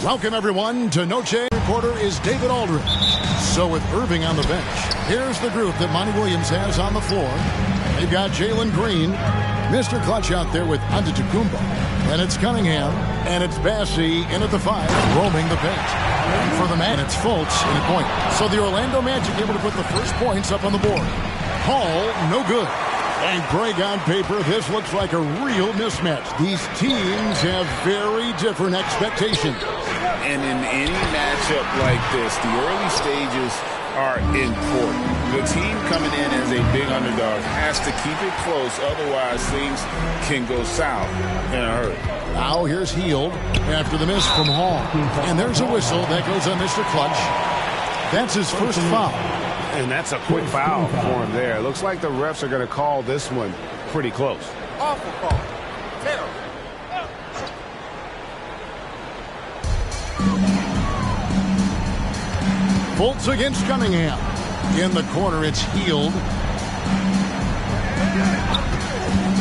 Welcome, everyone, to Noche. Reporter is David Aldridge. So with Irving on the bench, here's the group that Monty Williams has on the floor. They've got Jalen Green, Mr. Clutch out there with Antetokounmpo. And it's Cunningham, and it's Bassey in at the 5, roaming the paint. And for the man, it's Fultz in a point. So the Orlando Magic able to put the first points up on the board. Hall, no good. And Greg, on paper, this looks like a real mismatch. These teams have very different expectations. And in any matchup like this, the early stages are important. The team coming in as a big underdog has to keep it close, otherwise things can go south in a hurry. Now here's Hield after the miss from Hall. And there's a whistle that goes on Mr. Clutch. That's his first foul. And that's a quick foul for him there. Looks like the refs are going to call this one pretty close. Awful call. Terrible. Fultz against Cunningham. In the corner, it's Hield.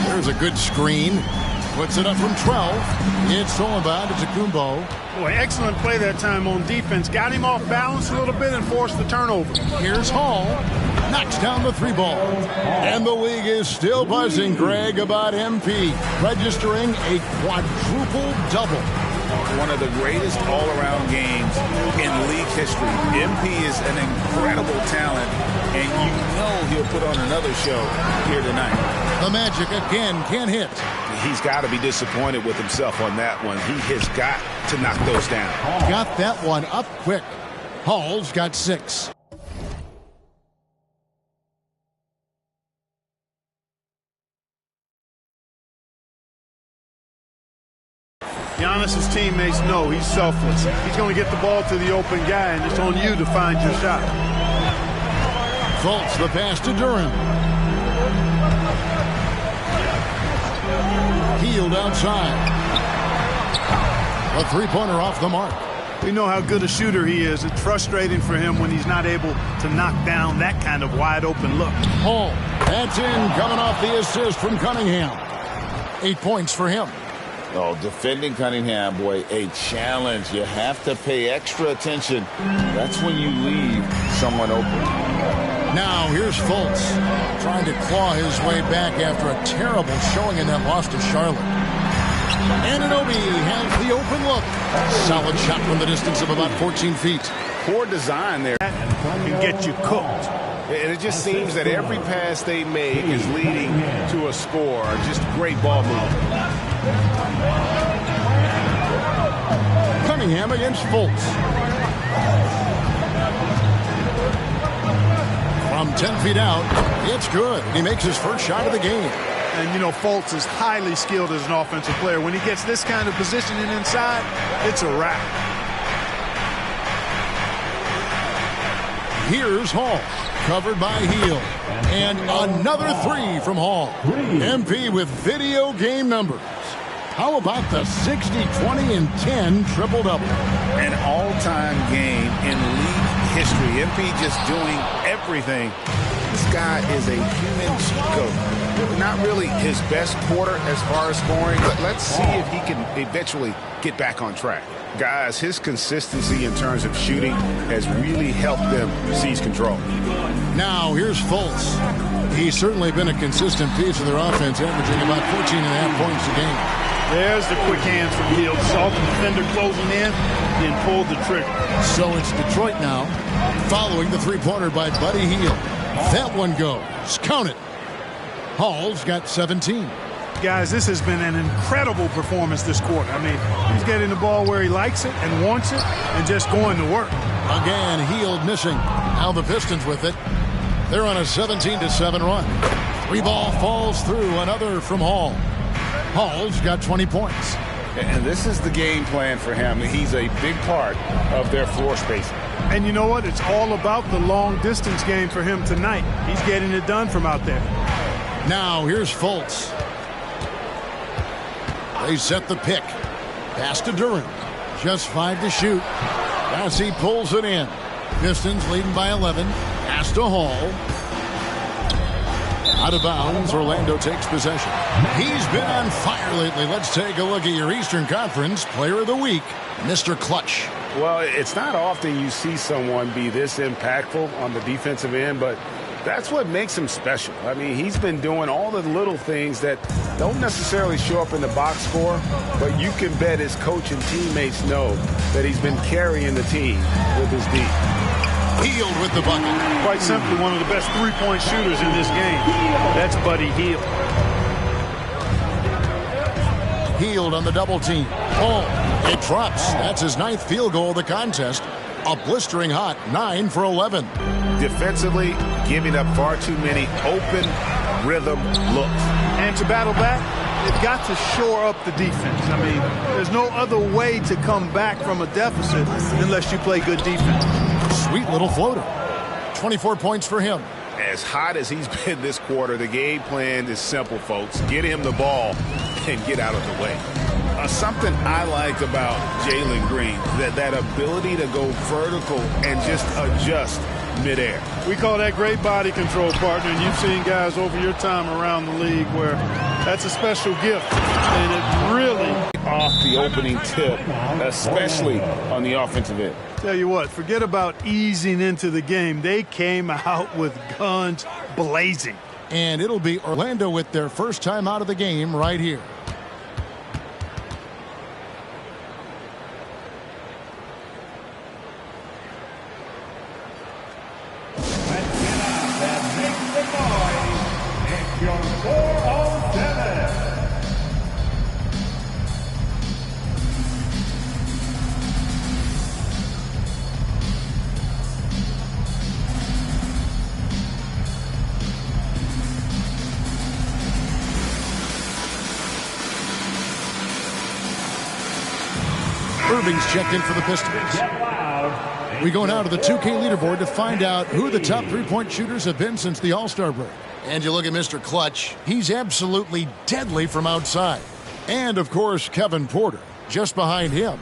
There's a good screen. Puts it up from 12. It's Solomon to Antetokounmpo. Boy, excellent play that time on defense. Got him off balance a little bit and forced the turnover. Here's Hall. Knocks down the 3 ball. And the league is still buzzing, Greg, about MP. Registering a quadruple double. One of the greatest all-around games in league history. MP is an incredible talent, and you know he'll put on another show here tonight. The Magic again can't hit. He's got to be disappointed with himself on that one. He has got to knock those down. Got that one up quick. Hall's got 6. Giannis's teammates know he's selfless. He's going to get the ball to the open guy, and it's on you to find your shot. Fultz the pass to Durant. Hield outside. A 3-pointer off the mark. We know how good a shooter he is. It's frustrating for him when he's not able to knock down that kind of wide open look. Hall, that's in, coming off the assist from Cunningham. 8 points for him. Oh, defending Cunningham, boy, a challenge. You have to pay extra attention. That's when you leave someone open. Now here's Fultz trying to claw his way back after a terrible showing in that loss to Charlotte. Anunoby has the open look. Solid shot from the distance of about 14 feet. Poor design there. Can get you cooked. And it just seems that every pass they make is leading to a score. Just great ball movement. Cunningham against Fultz. From 10 feet out, it's good. He makes his first shot of the game. And, you know, Fultz is highly skilled as an offensive player. When he gets this kind of positioning inside, it's a wrap. Here's Hall, covered by Hield. And another 3 from Hall. MP with video game numbers. How about the 60, 20, and 10 triple-double? An all-time game in league history. MP just doing everything. This guy is a human cheat code. Not really his best quarter as far as scoring, but let's see if he can eventually get back on track. Guys, his consistency in terms of shooting has really helped them seize control. Now here's Fultz. He's certainly been a consistent piece of their offense, averaging about 14.5 points a game. There's the quick hands from Hield. Saw the defender closing in, then pulled the trigger. So it's Detroit now, following the 3-pointer by Buddy Hield. That one goes. Count it. Hall's got 17. Guys, this has been an incredible performance this quarter. I mean, he's getting the ball where he likes it and wants it and just going to work. Again, Hield missing. Now the Pistons with it. They're on a 17-7 run. 3-ball falls through. Another from Hall. Hall's got 20 points. And this is the game plan for him. He's a big part of their floor spacing. And you know what? It's all about the long-distance game for him tonight. He's getting it done from out there. Now here's Fultz. They set the pick. Pass to Durant. Just 5 to shoot. Bassey pulls it in. Pistons leading by 11. Pass to Hall. Out of bounds, Orlando takes possession. He's been on fire lately. Let's take a look at your Eastern Conference Player of the Week, Mr. Clutch. Well, it's not often you see someone be this impactful on the defensive end, but that's what makes him special. I mean, he's been doing all the little things that don't necessarily show up in the box score, but you can bet his coach and teammates know that he's been carrying the team with his D. Hield with the bucket. Quite simply, one of the best three-point shooters in this game. That's Buddy Hield. Hield on the double team. Oh, it drops. That's his 9th field goal of the contest. A blistering hot 9 for 11. Defensively, giving up far too many open rhythm looks. And to battle back, they've got to shore up the defense. I mean, there's no other way to come back from a deficit unless you play good defense. Sweet little floater. 24 points for him. As hot as he's been this quarter, the game plan is simple, folks. Get him the ball and get out of the way. Something I like about Jalen Green, that ability to go vertical and just adjust midair. We call that great body control, partner, and you've seen guys over your time around the league where that's a special gift, and it really off the opening tip, especially on the offensive end. Tell you what, forget about easing into the game. They came out with guns blazing. And it'll be Orlando with their first time out of the game right here. Irving's checked in for the Pistons. We go now to the 2K leaderboard to find out who the top three-point shooters have been since the All-Star break. And you look at Mr. Clutch. He's absolutely deadly from outside. And, of course, Kevin Porter, just behind him.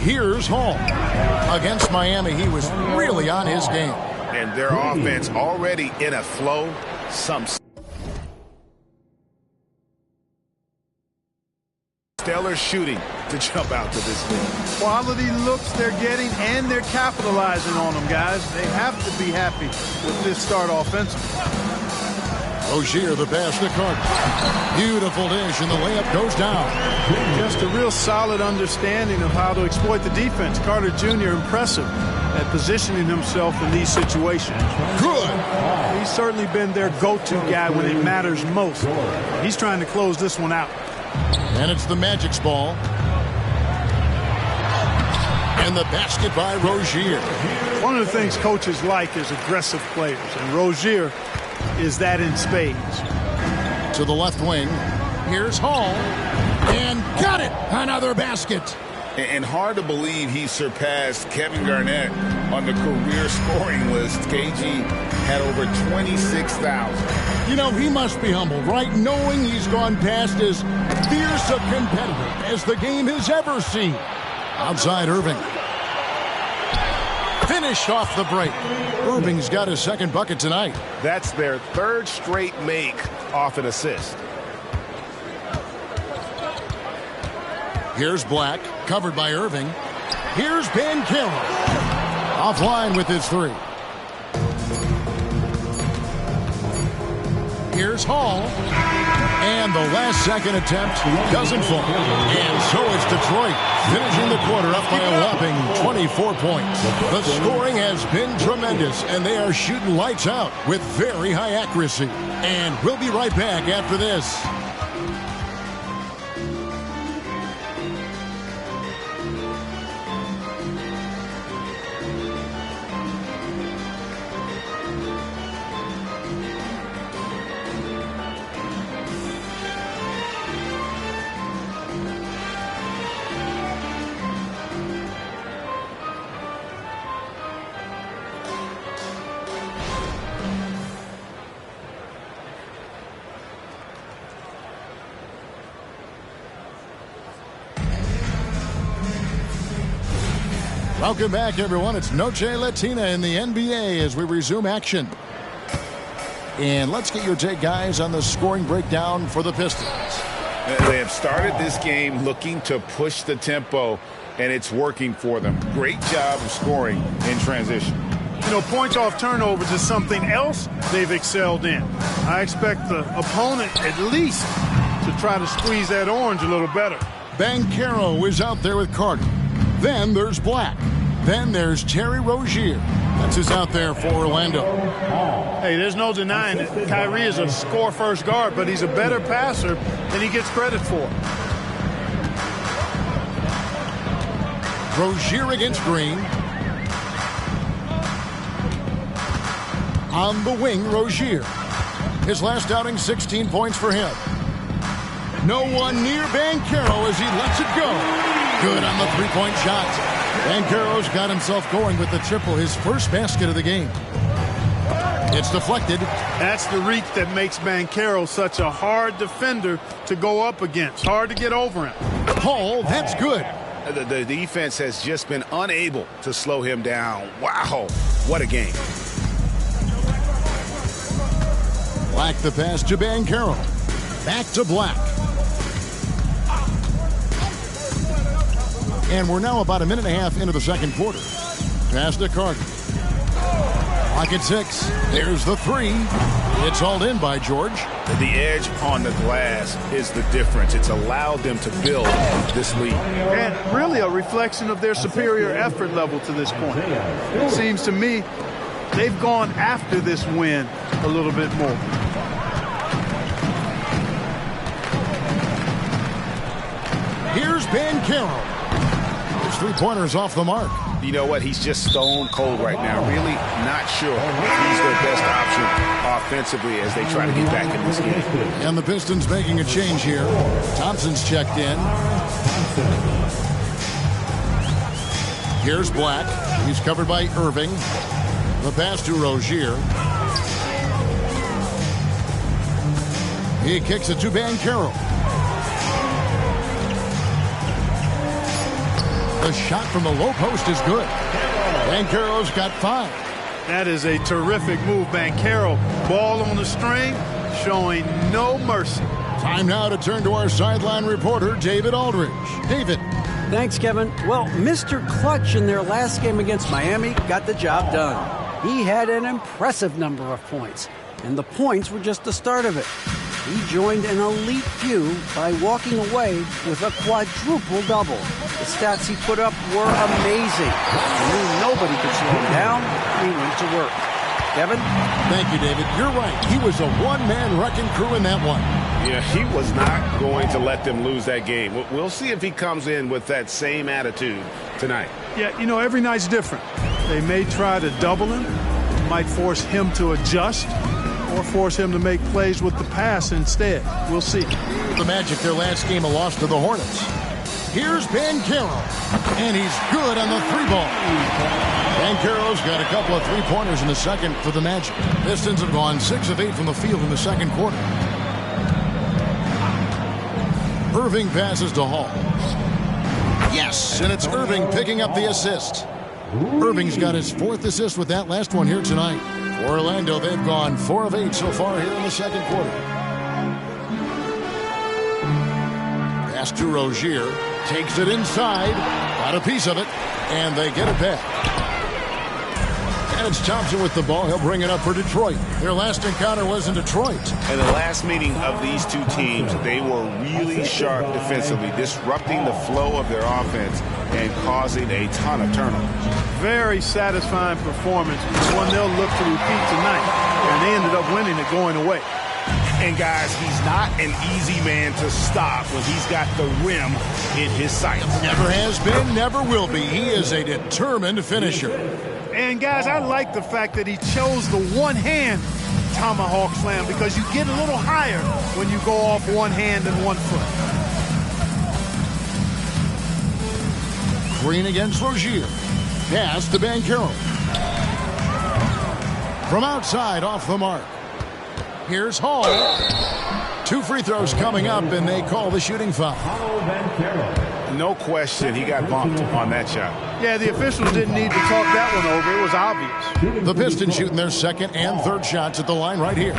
Here's Hall. Against Miami, he was really on his game. And their offense already in a flow. Some stellar shooting to jump out to this lead. Quality looks they're getting, and they're capitalizing on them, guys. They have to be happy with this start offensively. Rozier, the pass to Carter. Beautiful dish, and the layup goes down. Just a real solid understanding of how to exploit the defense. Carter Jr. impressive at positioning himself in these situations. Good. He's certainly been their go-to guy when it matters most. He's trying to close this one out. And it's the Magic's ball. And the basket by Rozier. One of the things coaches like is aggressive players, and Rozier is that in spades. To the left wing. Here's Hall. And got it! Another basket. And hard to believe he surpassed Kevin Garnett on the career scoring list. KG had over 26,000. You know, he must be humbled, right? Knowing he's gone past as fierce a competitor as the game has ever seen. Outside Irving. Finished off the break. Irving's got his second bucket tonight. That's their third straight make off an assist. Here's Black, covered by Irving. Here's Banchero. Offline with his three. Here's Hall. And the last second attempt doesn't fall. And so it's Detroit finishing the quarter up by a whopping 24 points. The scoring has been tremendous, and they are shooting lights out with very high accuracy. And we'll be right back after this. Welcome back, everyone. It's Noche Latina in the NBA as we resume action. And let's get your take, guys, on the scoring breakdown for the Pistons. They have started this game looking to push the tempo, and it's working for them. Great job of scoring in transition. You know, points off turnovers is something else they've excelled in. I expect the opponent at least to try to squeeze that orange a little better. Banchero is out there with Carter. Then there's Black. Then there's Terry Rozier. That's who's out there for Orlando. Hey, there's no denying it. Kyrie is a score-first guard, but he's a better passer than he gets credit for. Rozier against Green. On the wing, Rozier. His last outing, 16 points for him. No one near Banchero as he lets it go. Good on the three-point shot. Banchero's got himself going with the triple, his first basket of the game. It's deflected. That's the reach that makes Banchero such a hard defender to go up against. Hard to get over him. Hall, that's good. The defense has just been unable to slow him down. Wow, what a game. Black the pass to Banchero. Back to Black. And we're now about a minute and a half into the second quarter. Pass to Carter. Clock at 6. There's the three. It's hauled in by George. The edge on the glass is the difference. It's allowed them to build this lead. And really a reflection of their superior effort level to this point. It seems to me they've gone after this win a little bit more. Here's Banchero. His three-pointers off the mark. You know what? He's just stone cold right now. Really not sure if he's their best option offensively as they try to get back in this game. And the Pistons making a change here. Thompson's checked in. Here's Black. He's covered by Irving. The pass to Rozier. He kicks it to Banchero. The shot from the low post is good. Banchero's got 5. That is a terrific move, Banchero. Ball on the string, showing no mercy. Time now to turn to our sideline reporter, David Aldridge. David. Thanks, Kevin. Well, Mr. Clutch in their last game against Miami got the job done. He had an impressive number of points, and the points were just the start of it. He joined an elite few by walking away with a quadruple-double. The stats he put up were amazing. He knew nobody could slow him down. He went to work. Kevin? Thank you, David. You're right. He was a one-man wrecking crew in that one. Yeah, he was not going to let them lose that game. We'll see if he comes in with that same attitude tonight. Yeah, you know, every night's different. They may try to double him, might force him to adjust, or force him to make plays with the pass instead. We'll see. The Magic, their last game, a loss to the Hornets. Here's Banchero, and he's good on the three ball. Banchero's got a couple of three-pointers in the second for the Magic. Pistons have gone 6 of 8 from the field in the second quarter. Irving passes to Hall. Yes, and it's Irving picking up the assist. Irving's got his 4th assist with that last one here tonight. For Orlando, they've gone 4 of 8 so far here in the second quarter. Pass to Rozier. Takes it inside. Got a piece of it. And they get it back. And it's Thompson with the ball. He'll bring it up for Detroit. Their last encounter was in Detroit. In the last meeting of these two teams, they were really sharp defensively, disrupting the flow of their offense and causing a ton of turnovers. Very satisfying performance, one they'll look to repeat tonight. And they ended up winning it going away. And guys, he's not an easy man to stop when he's got the rim in his sights. Never has been, never will be. He is a determined finisher. And guys, I like the fact that he chose the one-hand tomahawk slam because you get a little higher when you go off one hand and one foot. Green against Rozier. Pass to Banchero. From outside, off the mark. Here's Hall. 2 free throws coming up, and they call the shooting foul. No question he got bumped on that shot. Yeah, the officials didn't need to talk that one over. It was obvious. The Pistons shooting their second and third shots at the line right here.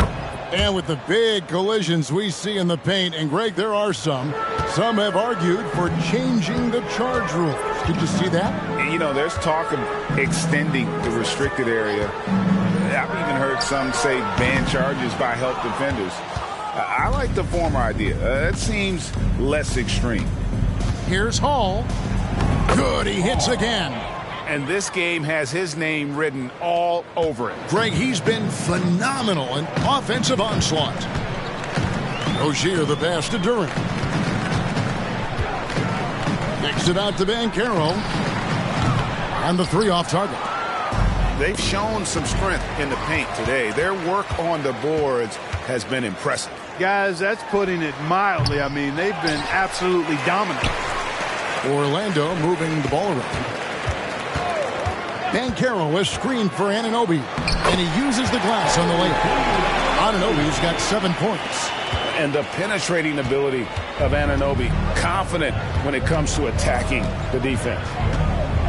And with the big collisions we see in the paint, and Greg, there are some have argued for changing the charge rules. Did you see that? You know, there's talk of extending the restricted area. I've even heard some say ban charges by help defenders. I like the former idea. It seems less extreme. Here's Hall. Good, he hits again. And this game has his name written all over it. Greg, he's been phenomenal in offensive onslaught. Rozier the pass to Duren. Kicks it out to Banchero. And the three off target. They've shown some strength in the paint today. Their work on the boards has been impressive. Guys, that's putting it mildly. I mean, they've been absolutely dominant. Orlando moving the ball around. Banchero is screened for Anunoby, and he uses the glass on the layup. Anunoby's got 7 points. And the penetrating ability of Anunoby, confident when it comes to attacking the defense.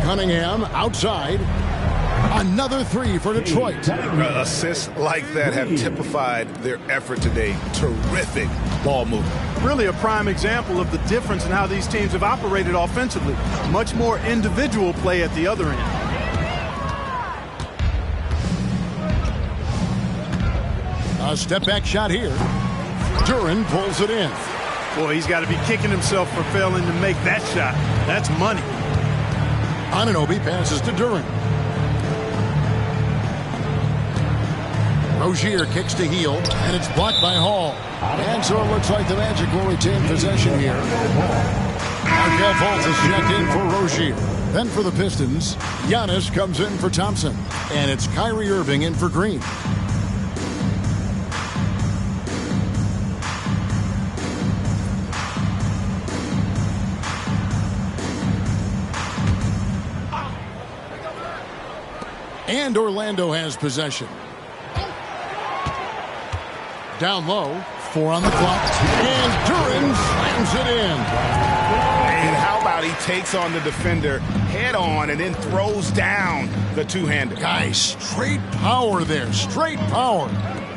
Cunningham outside. Another three for Detroit. Assists like that have typified their effort today. Terrific ball movement. Really a prime example of the difference in how these teams have operated offensively. Much more individual play at the other end. A step-back shot here. Duren pulls it in. Boy, he's got to be kicking himself for failing to make that shot. That's money. Anunoby passes to Duren. Rozier kicks to Hield, and it's blocked by Hall. And so it looks like the Magic will retain possession here. Markelle Fultz is checked in for Rozier. Then for the Pistons, Giannis comes in for Thompson. And it's Kyrie Irving in for Green. And Orlando has possession. Down low, 4 on the clock, and Duren slams it in. And how about he takes on the defender head on and then throws down the two-hander. Guys, straight power there, straight power.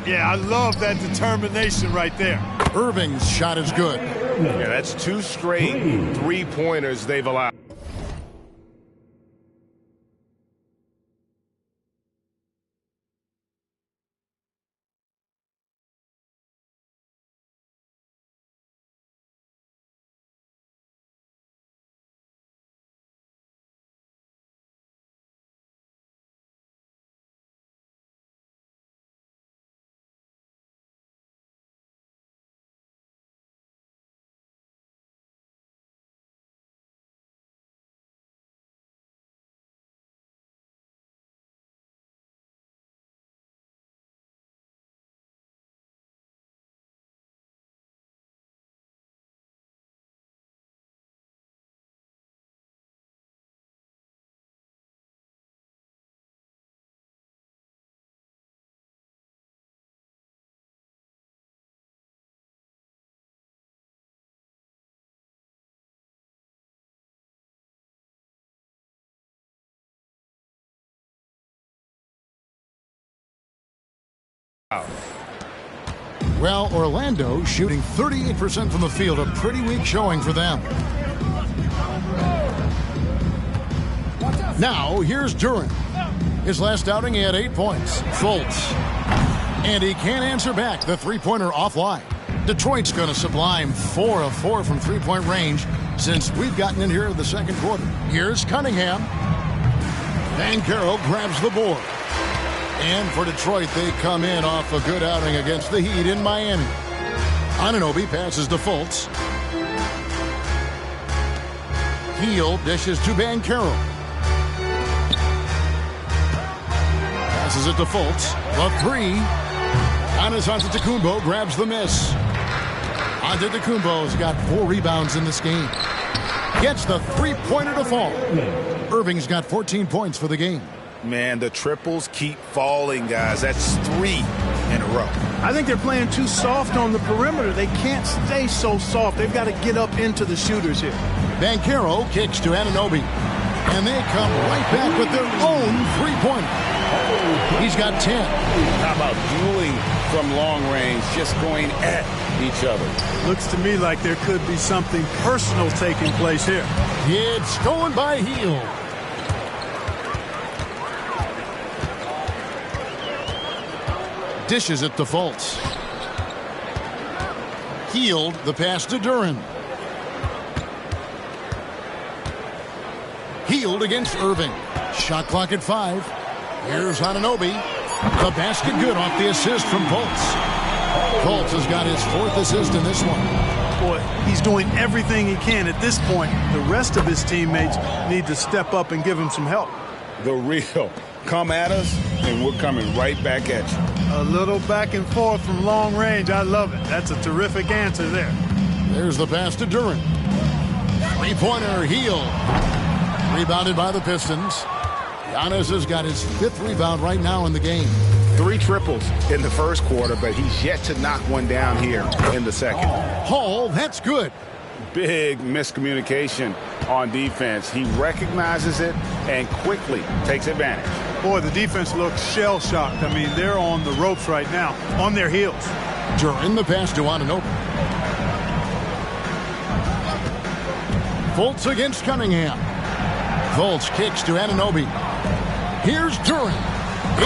Yeah, I love that determination right there. Irving's shot is good. Yeah, that's 2 straight three-pointers they've allowed. Well, Orlando shooting 38% from the field, a pretty weak showing for them. Now, here's Duren. His last outing, he had 8 points. Fultz. And he can't answer back. The three-pointer offline. Detroit's going to sublime 4 of 4 from three-point range since we've gotten in here in the second quarter. Here's Cunningham. Banchero grabs the board. And for Detroit, they come in off a good outing against the Heat in Miami. Anunoby passes to Fultz. Hield dishes to Banchero. Passes it to Fultz. The three. Giannis Antetokounmpo grabs the miss. Antetokounmpo's got 4 rebounds in this game. Gets the three-pointer to fall. Irving's got 14 points for the game. Man, the triples keep falling, guys. That's 3 in a row. I think they're playing too soft on the perimeter. They can't stay so soft. They've got to get up into the shooters here. Banchero kicks to Anunoby. And they come right back with their own three-pointer. He's got 10. How about dueling from long range, just going at each other? Looks to me like there could be something personal taking place here. It's stolen by Hield. Dishes it to Fultz. Hield, the pass to Duren. Hield against Irving. Shot clock at 5. Here's Anunoby. The basket good off the assist from Fultz. Fultz has got his 4th assist in this one. Boy, he's doing everything he can at this point. The rest of his teammates need to step up and give him some help. The real. Come at us, and we're coming right back at you. A little back and forth from long range. I love it. That's a terrific answer there. There's the pass to Duren. Three-pointer, Hield. Rebounded by the Pistons. Giannis has got his 5th rebound right now in the game. 3 triples in the first quarter, but he's yet to knock one down here in the second. Hall, that's good. Big miscommunication on defense. He recognizes it and quickly takes advantage. Boy, the defense looks shell-shocked. I mean, they're on the ropes right now, on their heels. Duren, the pass to Anunoby. Fultz against Cunningham. Fultz kicks to Anunoby. Here's Duren.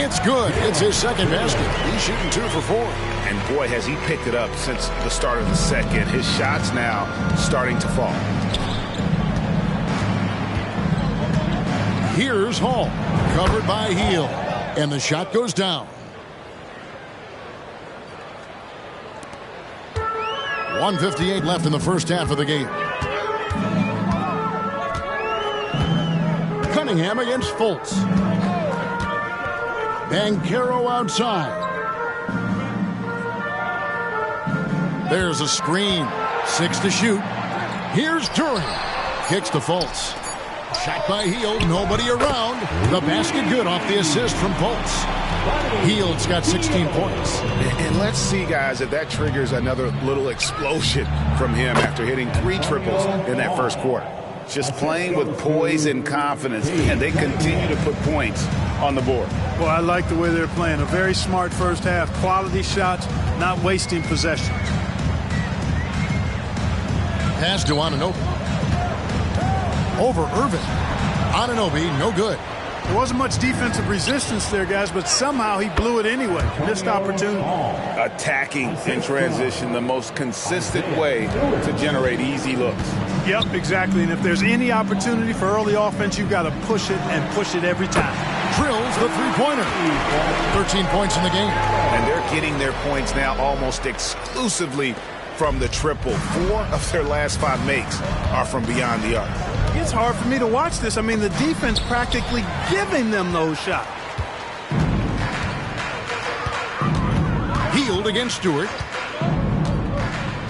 It's good. It's his 2nd basket. He's shooting 2 for 4. And boy, has he picked it up since the start of the second. His shots now starting to fall. Here's Hall. Covered by Hield. And the shot goes down. 1:58 left in the first half of the game. Cunningham against Fultz. Banchero outside. There's a screen. 6 to shoot. Here's Duren. Kicks to Fultz. Shot by Hield. Nobody around. The basket good off the assist from Fultz. Hield's got 16 points. And let's see, guys, if that triggers another little explosion from him after hitting 3 triples in that first quarter. Just playing with poise and confidence, and they continue to put points on the board. Well, I like the way they're playing. A very smart first half. Quality shots, not wasting possessions. Pass to Anunoby. Over Irving. Anunoby, no good. There wasn't much defensive resistance there, guys, but somehow he blew it anyway. Missed opportunity. Attacking in transition, the most consistent way to generate easy looks. Yep, exactly. And if there's any opportunity for early offense, you've got to push it and push it every time. Drills the three-pointer. 13 points in the game. And they're getting their points now almost exclusively from the triple. 4 of their last 5 makes are from beyond the arc. It's hard for me to watch this. I mean, the defense practically giving them those shots. Hield against Stewart.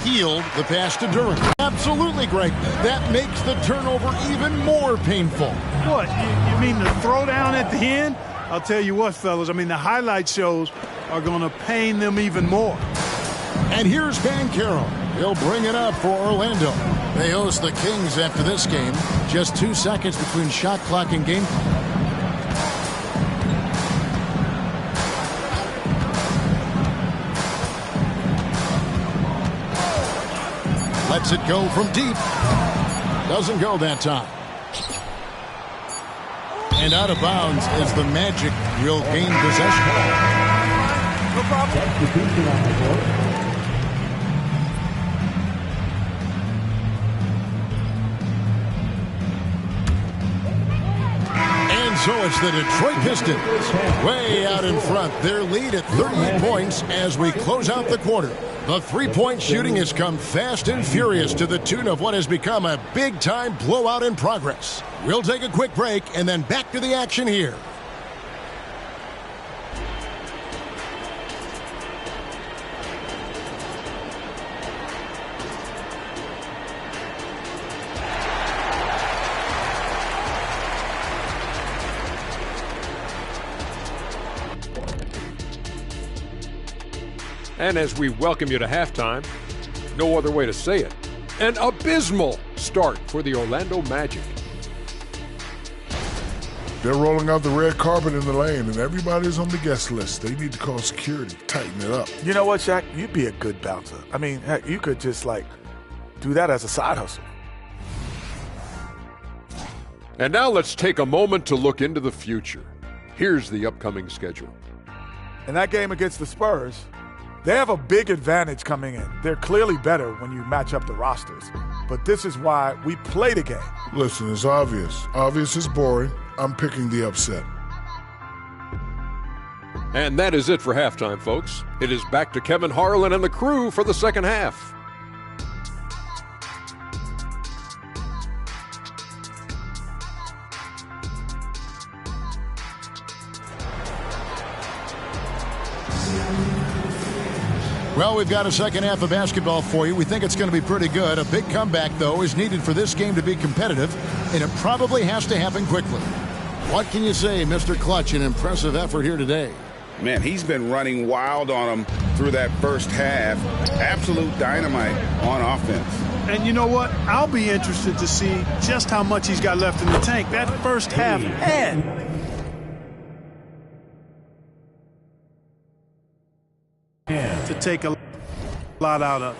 Hield, the pass to Duren. Absolutely, Greg. That makes the turnover even more painful. What? You mean the throwdown at the end? I'll tell you what, fellas. I mean, the highlight shows are going to pain them even more. And here's Banchero. He'll bring it up for Orlando. They host the Kings after this game. Just 2 seconds between shot clock and game. Lets it go from deep. Doesn't go that time. And out of bounds as the Magic will gain possession. No problem. So it's the Detroit Pistons way out in front. Their lead at 38 points as we close out the quarter. The three-point shooting has come fast and furious to the tune of what has become a big-time blowout in progress. We'll take a quick break and then back to the action here. And as we welcome you to halftime, no other way to say it, an abysmal start for the Orlando Magic. They're rolling out the red carpet in the lane, and everybody's on the guest list. They need to call security, tighten it up. You know what, Shaq? You'd be a good bouncer. I mean, heck, you could just, do that as a side hustle. And now let's take a moment to look into the future. Here's the upcoming schedule. In that game against the Spurs, they have a big advantage coming in. They're clearly better when you match up the rosters. But this is why we play the game. Listen, it's obvious. Obvious is boring. I'm picking the upset. And that is it for halftime, folks. It is back to Kevin Harlan and the crew for the second half. Well, we've got a second half of basketball for you. We think it's going to be pretty good. A big comeback, though, is needed for this game to be competitive, and it probably has to happen quickly. What can you say, Mr. Clutch? An impressive effort here today. Man, he's been running wild on him through that first half. Absolute dynamite on offense. And you know what? I'll be interested to see just how much he's got left in the tank. That first half had to take a lot out of.